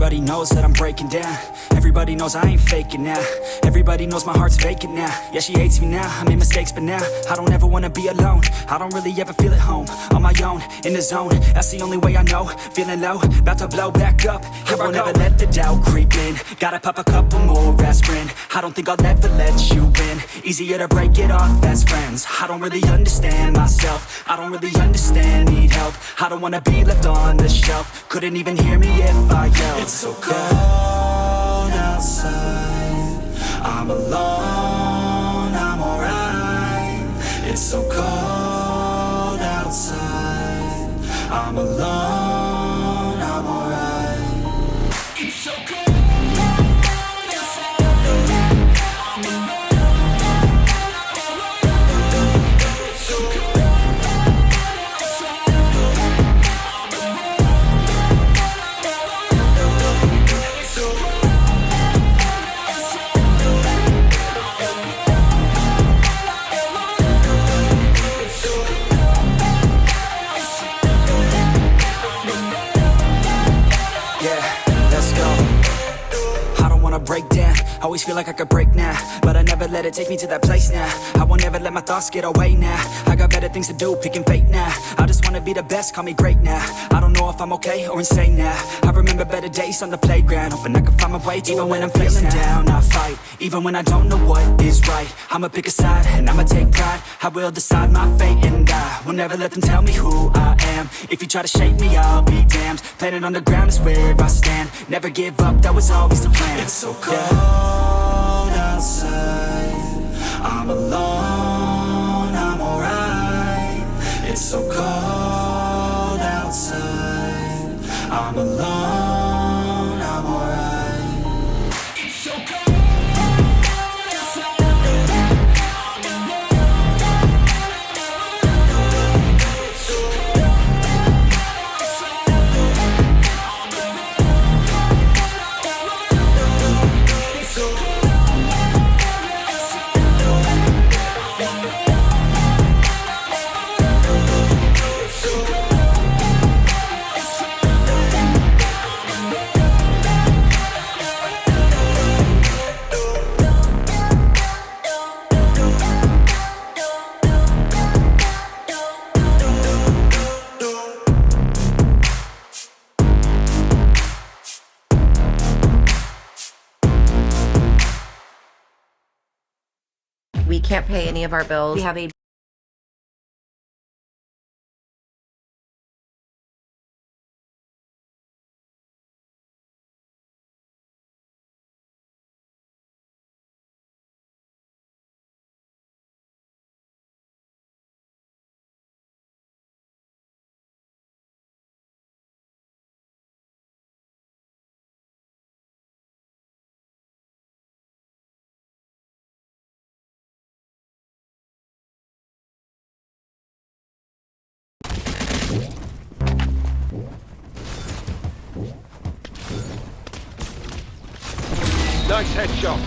Everybody knows that I'm breaking down. Everybody knows I ain't faking now. Everybody knows my heart's vacant now. Yeah, she hates me now, I made mistakes, but now I don't ever wanna be alone. I don't really ever feel at home. On my own, in the zone, that's the only way I know. Feeling low, about to blow back up. Here I won't ever let the doubt creep in. Gotta pop a couple more aspirin. I don't think I'll ever let you in. Easier to break it off as friends. I don't really understand myself. I don't really understand, need help. I don't wanna be left on the shelf. Couldn't even hear me if I yelled. It's so cold outside, I'm alone, I'm alright. It's so cold outside, I'm alone, I'm alright. It's so cold. Break down, always feel like I could break now, but I never let it take me to that place now. I won't ever let my thoughts get away now. I got better things to do, picking fate now. I just wanna be the best, call me great now. I don't know if I'm okay or insane now. I remember better days on the playground, hoping I can find my way to even when I'm feeling down. I fight, even when I don't know what is right. I'ma pick a side, and I'ma take pride. I will decide my fate, and I will never let them tell me who I am. If you try to shake me, I'll be damned. Planet on the ground is where I stand. Never give up, that was always the plan. It's so cold outside, I'm alone, I'm alright. It's so cold outside, I'm alone, I'm alright. It's so cold. We can't pay any of our bills. We have a Nice headshot.